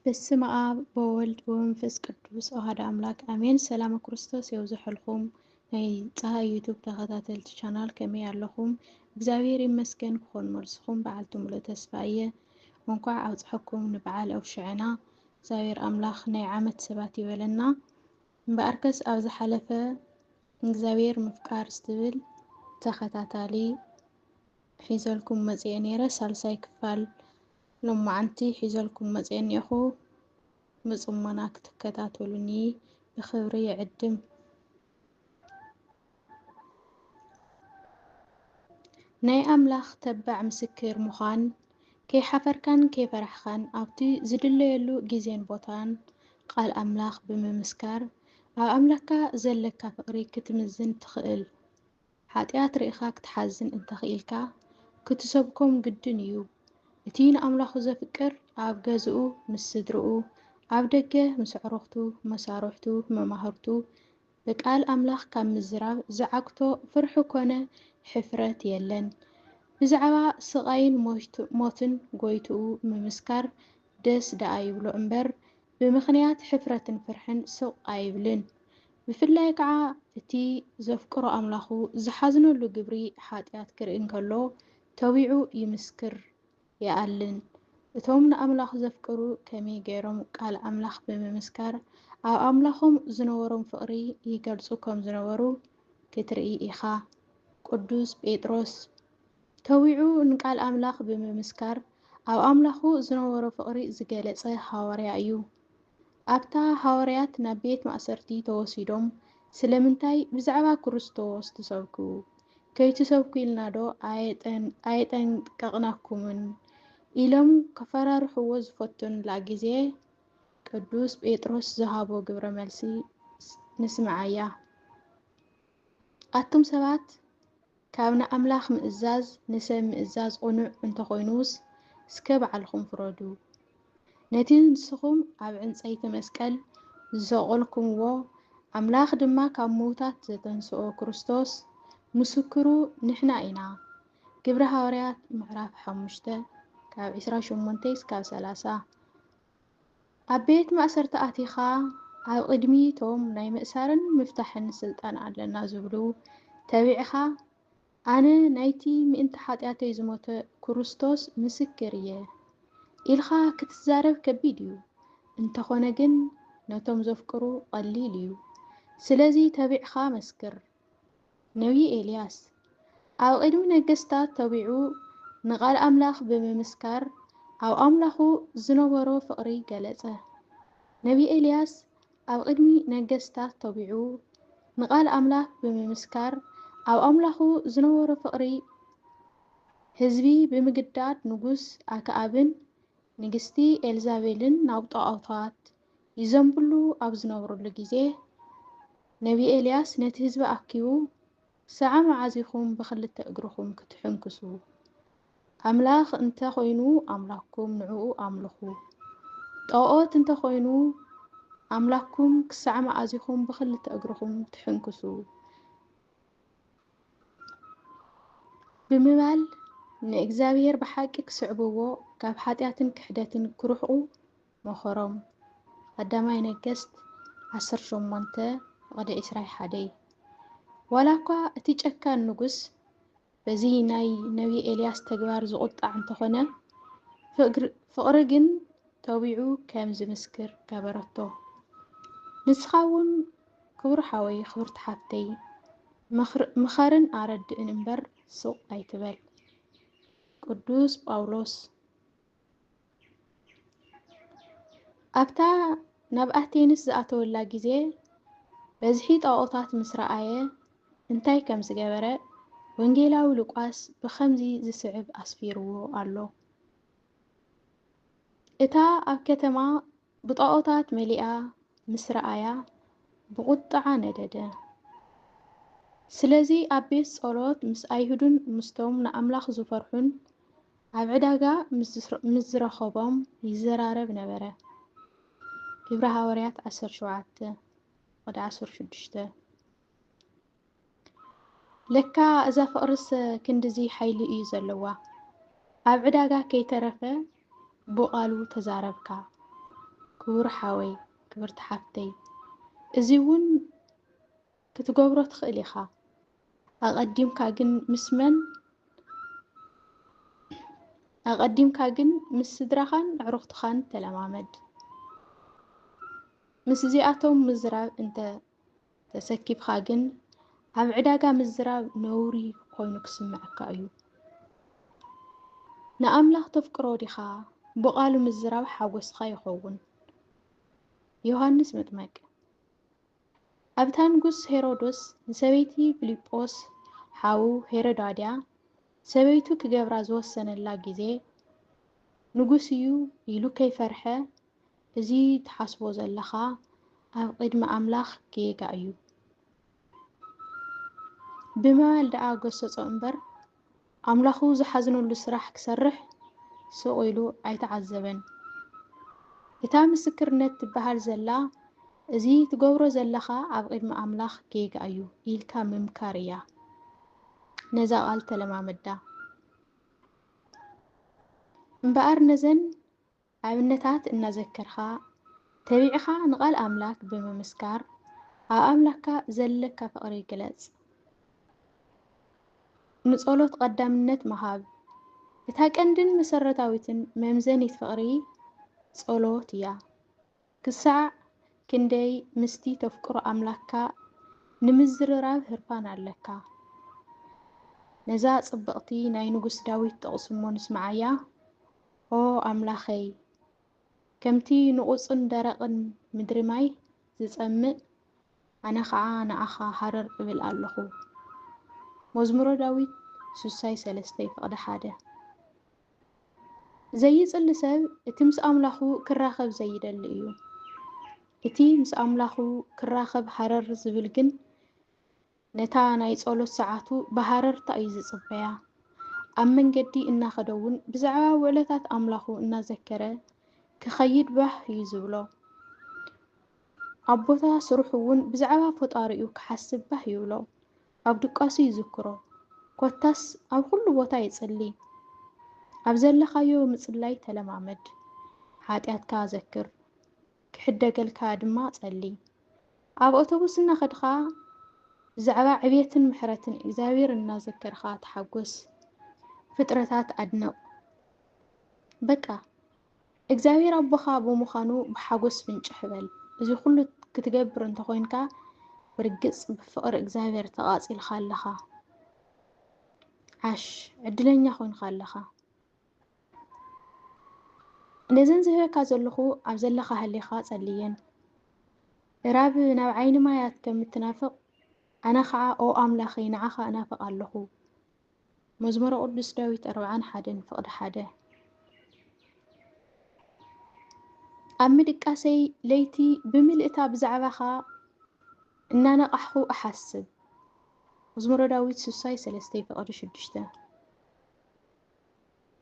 በስመ አብ በወልድ በመንፈስ ቅዱስ አሐዱ አምላክ አሜን። ሰላም ክርስቶስ ይብዛሕልኩም ናይ ፀሃይ ዩቱብ ተኸታተልቲ ቻናል ከመይ ኣለኹም? እግዚአብሔር ይመስገን ክኾን መልስኹም በዓልቲ ሙሉእ ተስፋ እየ። እንኳዕ ኣውፅሐኩም ንበዓል ኣውሽዕና እግዚአብሔር ኣምላኽ ናይ ዓመት ሰባት ይበለና። እምበኣርከስ ኣብ ዝሓለፈ እግዚአብሔር ምፍቃር ዝትብል ተኸታታሊ ሒዘልኩም መፅአ ነይረ ሳልሳይ ክፋል ሎማዓንቲ ሒዘልኩም መፅአ እኒአኹ ብፅሞና ክትከታተሉኒ ብክብሪ ይዕድም። ናይ ኣምላኽ ተባዕ ምስክር ምዃን ከይሓፈርካን ከይፈራሕካን ኣብቲ ዝድለየሉ ግዜን ቦታን ቃል ኣምላኽ ብምምስካር ኣብ ኣምላኽካ ዘለካ ፍቅሪ ክትምዝን ትኽእል። ሓጢኣት ርኢኻ ክትሓዝን እንተኽኢልካ ክትሰብኮም ግድን እዩ። እቲ ንኣምላኹ ዘፍቅር ኣብ ገዝኡ ምስ ስድርኡ ኣብ ደገ ምስ ኣዕሩኽቱ መሳርሕቱ መማህርቱ ብቃል ኣምላኽ ካብ ምዝራብ ዝዓግቶ ፍርሒ ኮነ ሕፍረት የለን። ብዛዕባ ስቃይን ሞትን ጎይትኡ ምምስካር ደስ ደኣ ይብሎ እምበር ብምኽንያት ሕፍረትን ፍርሕን ስቕ ኣይብልን። ብፍላይ ከዓ እቲ ዘፍቅሮ ኣምላኹ ዝሓዝነሉ ግብሪ ሓጢኣት ክርኢ እንከሎ ተዊዑ ይምስክር ይኣልን። እቶም ንኣምላኽ ዘፍቅሩ ከመይ ገይሮም ቃል ኣምላኽ ብምምስካር ኣብ ኣምላኾም ዝነበሮም ፍቅሪ ይገልጹ ከም ዝነበሩ ክትርኢ ኢኻ። ቅዱስ ጴጥሮስ ተዊዑ ንቃል ኣምላኽ ብምምስካር ኣብ ኣምላኹ ዝነበሮ ፍቅሪ ዝገለጸ ሃዋርያ እዩ። ኣብታ ሃዋርያት ናብ ቤት ማእሰርቲ ተወሲዶም ስለምንታይ ብዛዕባ ክርስቶስ ትሰብኩ ከይትሰብኩ ኢልና ዶ ኣየጠንቀቕናኩምን ኢሎም ከፈራርሕዎ ዝፈትኑላ ግዜ ቅዱስ ጴጥሮስ ዝሃቦ ግብረ መልሲ ንስምዓያ። ኣቱም ሰባት ካብ ንኣምላኽ ምእዛዝ ንሰብ ምእዛዝ ቁኑዕ እንተኾይኑስ እስከ ባዕልኹም ፍረዱ። ነቲ ንስኹም ኣብ ዕንፀይቲ መስቀል ዝሰቐልኩምዎ ኣምላኽ ድማ ካብ ምውታት ዘተንስኦ ክርስቶስ ምስክሩ ንሕና ኢና። ግብረ ሃዋርያት ምዕራፍ 5 ካብ 28 እስካብ 30። ኣብ ቤት ማእሰርቲ ኣቲኻ ኣብ ቅድሚቶም ናይ ምእሳርን ምፍታሕን ስልጣን ኣለና ዝብሉ ተቢዕኻ ኣነ ናይቲ ምእንቲ ሓጢኣተይ ዝሞተ ክርስቶስ ምስክር እየ ኢልኻ ክትዛረብ ከቢድ እዩ። እንተኾነ ግን ነቶም ዘፍቅሩ ቀሊል እዩ። ስለዚ ተቢዕኻ መስክር። ነቢይ ኤልያስ ኣብ ቅድሚ ነገስታት ተቢዑ ንቃል ኣምላኽ ብምምስካር ኣብ ኣምላኹ ዝነበሮ ፍቅሪ ገለጸ። ነቢይ ኤልያስ ኣብ ቅድሚ ነገስታት ተቢዑ ንቃል ኣምላኽ ብምምስካር ኣብ ኣምላኹ ዝነበሮ ፍቅሪ ህዝቢ ብምግዳድ ንጉስ ኣክዓብን ንግስቲ ኤልዛቤልን ናብ ጣዖታት ይዘንብሉ ኣብ ዝነበሩሉ ግዜ ነቢይ ኤልያስ ነቲ ህዝቢ ኣኪቡ ሰዓ መዓዚኹም ብክልተ እግርኹም ክትሕንክሱ ኣምላኽ እንተኾይኑ ኣምላኽኩም ንዕኡ ኣምልኹ፣ ጣዖት እንተኾይኑ ኣምላኽኩም ክሳዕ መዓዚኹም ብክልተ እግርኹም ትሕንክሱ ብምባል ንእግዚአብሔር ብሓቂ ክስዕብዎ ካብ ሓጢኣትን ክሕደትን ክርሕቁ መኸሮም። ቀዳማይ ነገስት 18:21 ዋላ እኳ እቲ ጨካን ንጉስ በዚ ናይ ነቢይ ኤልያስ ተግባር ዝቁጣዕ እንተኾነ ፍቅሪ ግን ተቢዑ ከም ዝምስክር ገበረቶ። ንስኻ እውን ክቡር ሓወይ ክብርቲ ሓፍተይ ምኸርን ኣረድእን እምበር ሱቕ ኣይትበል። ቅዱስ ጳውሎስ ኣብታ ናብ ኣቴንስ ዝኣተወላ ግዜ በዝሒ ጣዖታት ምስ ረኣየ እንታይ ከም ዝገበረ ወንጌላዊ ሉቃስ ብከምዚ ዝስዕብ ኣስፊርዎ ኣሎ። እታ ኣብ ከተማ ብጣዖታት መሊኣ ምስ ረኣያ ብቁጣዓ ነደደ። ስለዚ ኣብ ቤት ጸሎት ምስ ኣይሁድን ምስቶም ንኣምላኽ ዝፈርሑን ኣብ ዕዳጋ ምስ ዝረኸቦም ይዘራረብ ነበረ። ግብረ ሃዋርያት 17:16 ለካ እዛ ፍቅርስ ክንዲዚ ሓይሊ እዩ ዘለዋ። ኣብ ዕዳጋ ከይተረፈ ብቃሉ ተዛረብካ كبر حاوي كبر تحفتي ازيون كتجبرو تخيلي خا أقدم كاجن مسمن أقدم كاجن مسدرخان عرفت خان تلمامد مس زياتهم مزراب انت تسكب خاجن عم عداقا مزراب نوري خوينك سمعك أيو نأملخ تفكرو ديخا بقالو مزراب حاوس خا يخون يوهانس مطمق أبتان قس هيرودوس نسبيتي فيليبوس حاو هيروداديا سبيتو كجبرا زوسن اللا جيزي نقوسيو يلو كي فرحة ازي تحسبو زلخا أب قدم أملاخ كيكا أيو بما الدعا قصة أمبر أملاخو زحزنو لسرح كسرح سويلو أيتعذبن إتا مسكرنت بحال زلا ازي تقورو زلخا أب قدم أملاخ كيكا أيو إلكا ممكاريا نزا قال تلما مدا مبقر نزن عبنتات إنذكرخا تبيعخا نقال أملاك بممسكار أملاكا زلك فقري قلጽ نصولت قدامنت مهاب إتا قندن مسرتاويتن ممزنيت فقري صولوت يا كسع كندي مستي تفكر أملاكا نمزرراب هرفان عليكا نزا صبقتي ناي نقص داويت تقسمو نسمعيا أو أملاخي كمتي نقصن درقن مدري ماي زصمئ أنا خعا نأخا حرر قبل ألخو مزمور داويت سوساي سلستي فقد حاده زي يصل سب اتي مس أملاخو كراخب زي دلئيو اتي مس أملاخو كراخب حرر زبلجن نتا ناي صولت ساعاتو بحرر تأي زصبيا أمن جدي إنا خدون بزعوا ولتات أملاخو إنا ذكره كخيد بح يزبلو أبوتا سرحون بزعوا فطاريو كحسب بح يولو أب دقاسي يذكرو كوتاس أب كل بوتا يصلي أب زلخايو مصلاي تلمامد حاتياتكا ذكر كحدقلكا دما صلي أب أوتوبوسنا خدخا زعوا عبيتن محرتن إغزابير إنا ذكرخا تحقوس فطرتات أدنق بقى إغزابير أبوخا بمخانو بحقوس فنጭ حبل إذا كله كتجبر انت خوينكا برقص بفقر إغزابير تقاصي الخالخا عاش عدلنيا خوين خالخا نزن زهكا زلخو أب زلخا هليخا صليين راب ناب عين مايات كم تنافق أنا خا أو أملاخي نعخا أنافق اللخو مزمور قدس داويت 41 فقد حاده أمد قاسي ليتي بملئتا بزعبخا إنا نقحو أحسب مزمور داويت سوساي سلستي فقد شدشته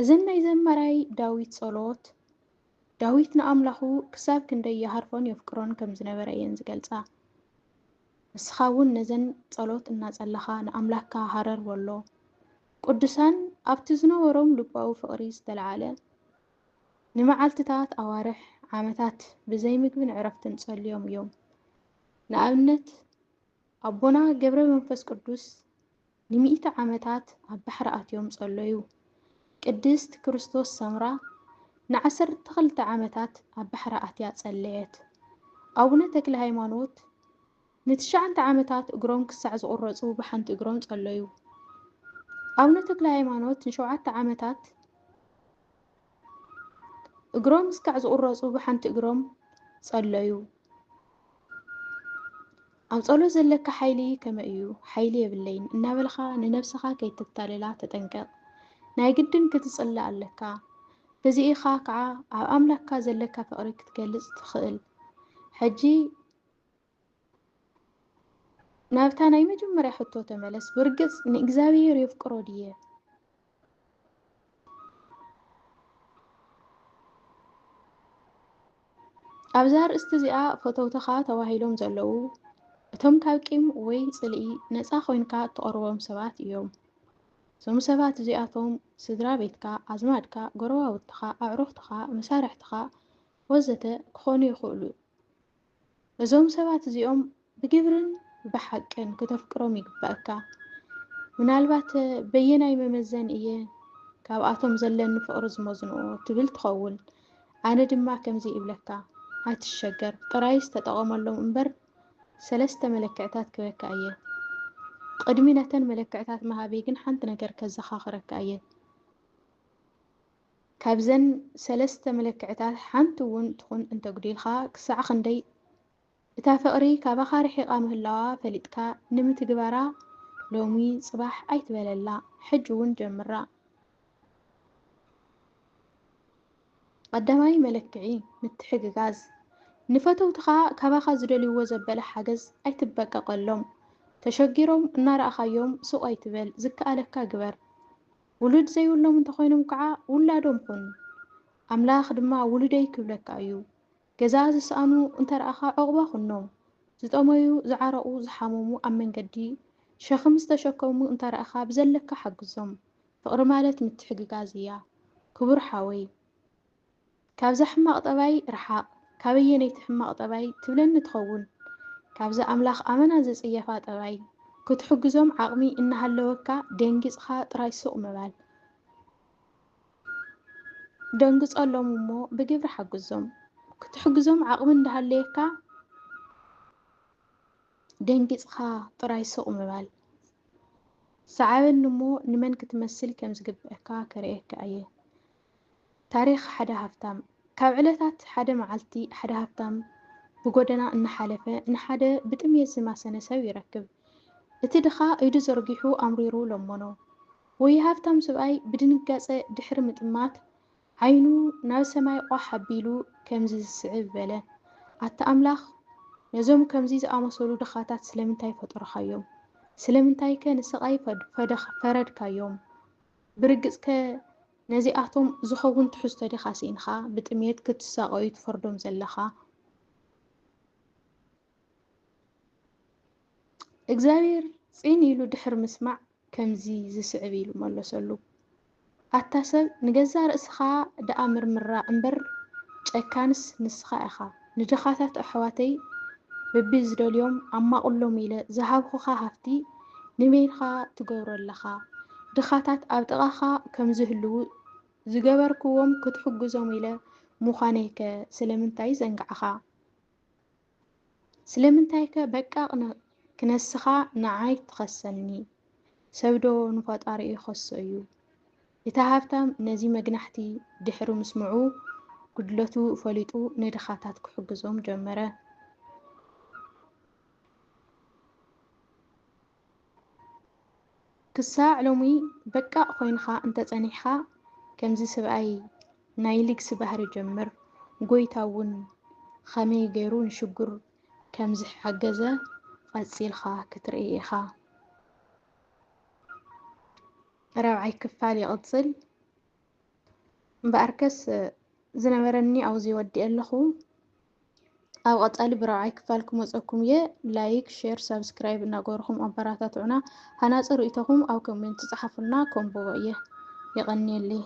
زنا يزمراي داويت صلوت داويت نأملاخو كساب كندي يهرفون يفكرون كم زنبرأيين زقلصا مسخاون نزن صلوت إنا صلخا نأملاكا هرر والله قدسان أبتزنو وروم لباو فقريس دلعالة نمعالتتات أوارح عامتات بزي مقبن عرفتن صليوم يوم نأبنت أبونا قبر منفس قدوس نمئة عامتات أبحرقات يوم صليو قدست كريستوس سمرا نعسر تخلت عامتات أبحرقات يات صليت أبونا تكل هايمانوت نتشعنت عامتات اقروم كسع زقرصو بحنت اقروم صليو أبونا تكل هايمانوت نشوعات عامتات اقروم سكع زقرصو بحنت اقروم صليو أم صلو زلك حيلي كما إيو حيلي بالليل إنا بلخا ننفسخا كي تتاللا تتنقل ناي قدن كتصلى عليكا فزي خاكعا أو أملكا زلكا فقرك تقلص تخيل حجي نابتانا يمجمري حطو تملس برقص نإقزابير يفكرو ديه أبزار استزياء فتوتخا تواهيلوم زلو እቶም ካብ ቂም ወይ ጽልኢ ነፃ ኮይንካ ተቐርቦም ሰባት እዮም። እዞም ሰባት እዚኣቶም ስድራ ቤትካ፣ ኣዝማድካ፣ ጎረባብትኻ፣ ኣዕሩኽትኻ፣ መሳርሕትኻ ወዘተ ክኾኑ ይኽእሉ። እዞም ሰባት እዚኦም ብግብርን ብሓቅን ክተፍቅሮም ይግባእካ። ምናልባት በየናይ መመዘን እየ ካብኣቶም ዘለኒ ፍቕሪ ዝመዝንኦ ትብል ትኸውን። ኣነ ድማ ከምዚ ይብለካ ኣይትሸገር፣ ጥራይስ ተጠቐመሎም እምበር 3 መለክዕታት ክበካ እየ። ቅድሚ ነተን መለክዕታት መሃበይ ግን ሓንቲ ነገር ከዘኻኽረካ እየ። ካብዘን 3 መለክዕታት ሓንቲ እውን ትኹን እንተጉዲልካ ክሳዕ ክንደይ እታ ፍቕሪ ካባኻ ርሒቓ ምህላዋ ፈሊጥካ ንምትግባራ ሎሚ ጽባሕ ኣይትበለላ፣ ሕጂ እውን ጀምራ። ቀዳማይ መለክዒ ምትሕግጋዝ። ንፈተውትኻ ካባኻ ዝደልይዎ ዘበለ ሓገዝ ኣይትበቀቐሎም። ተሸጊሮም እናረኣኻዮም ሱቕ ኣይትበል፣ ዝከኣለካ ግበር። ውሉድ ዘይብሎም እንተኾይኖም ከዓ ውላዶም ኩን። ኣምላኽ ድማ ውሉደይ ክብለካ እዩ። ገዛ ዝሰኣኑ እንተረኣኻ ዕቑባ ኩኖም። ዝጠመዩ፣ ዝዓረቑ፣ ዝሓመሙ ኣብ መንገዲ ሸኽም ዝተሸከሙ እንተረኣኻ ብዘለካ ሓግዞም። ፍቕሪ ማለት ምትሕግጋዝ እያ። ክቡር ሓወይ ካብዛ ሕማቕ ጠባይ ርሓቕ። ካበየነይቲ ሕማቕ ጠባይ ትብለኒ ትኸውን? ካብዛ ኣምላኽ ኣመና ዘጽየፋ ጠባይ ክትሕግዞም ዓቕሚ እናሃለወካ ደንጊጽኻ ጥራይ ሱቕ ምባል። ደንግጸሎም እሞ ብግብሪ ሓግዞም። ክትሕግዞም ዓቕሚ እንዳሃለየካ ደንጊጽኻ ጥራይ ሱቕ ምባል። ሰዓበኒ እሞ ንመን ክትመስል ከም ዝግብአካ ከርእየካ እየ። ታሪኽ ሓደ ሃብታም። ካብ ዕለታት ሓደ መዓልቲ ሓደ ሃብታም ብጎደና እናሓለፈ ንሓደ ብጥሜት ዝማሰነ ሰብ ይረክብ። እቲ ድኻ ኢዱ ዘርጊሑ ኣምሪሩ ለሞኖ። ወይ ሃብታም ሰብኣይ ብድንጋጸ ድሕሪ ምጥማት ዓይኑ ናብ ሰማይ ቋሕ ኣቢሉ ከምዚ ዝስዕብ በለ፣ ኣታ ኣምላኽ ነዞም ከምዚ ዝኣመሰሉ ድኻታት ስለምንታይ ፈጠርኻዮም? ስለምንታይ ከ ንስቓይ ፈረድካዮም? ብርግጽከ ነዚኣቶም ዝኸውን ትሕዝቶ ዲኻ ሲኢንኻ ብጥሜት ክትሳቐዩ ትፈርዶም ዘለኻ? እግዚኣብሔር ጽን ኢሉ ድሕር ምስማዕ ከምዚ ዝስዕብ ኢሉ መለሰሉ። ኣታ ሰብ ንገዛ ርእስኻ ደኣ ምርምራ እምበር ጨካንስ ንስኻ ኢኻ። ንድኻታት ኣሕዋተይ በቢ ዝደልዮም ኣማቕሎም ኢለ ዝሃብኹኻ ሃፍቲ ንበይንኻ ትገብሮ ኣለኻ። ድኻታት ኣብ ጥቓኻ ከም ዝህልው ዝገበርክዎም ክትሕግዞም ኢለ ምዃነይከ ስለምንታይ ዘንጋዕኻ? ስለምንታይ ከ በቃቕ ክነስኻ ንዓይ ትኸሰኒ? ሰብዶ ንፈጣሪኡ ይኸሶ እዩ። እታ ሃብታም ነዚ መግናሕቲ ድሕሪ ምስምዑ ጉድለቱ ፈሊጡ ንድኻታት ክሕግዞም ጀመረ። ክሳዕ ሎሚ በቃቕ ኮይንኻ እንተጸኒሕኻ ከምዚ ሰብኣይ ናይ ልግሲ ባህሪ ጀምር። ጎይታ እውን ኸመይ ገይሩ ንሽጉር ከምዚ ሓገዘ ቐጺልኻ ክትርኢ ኢኻ። 4ይ ክፋል ይቕጽል። እምበኣርከስ ዝነበረኒ ኣብዙ ይወዲእ ኣለኹ። ኣብ ቀጻሊ ብ4ይ ክፋል ክመፀኩም እየ። ላይክ፣ ሼር፣ ሰብስክራይብ እናገበርኩም ኣበራታትዑና። ሃናፂ ርእይቶኹም ኣብ ኮሜንት ጻሓፉልና ከንብቦ እየ። ይቐኒየለይ።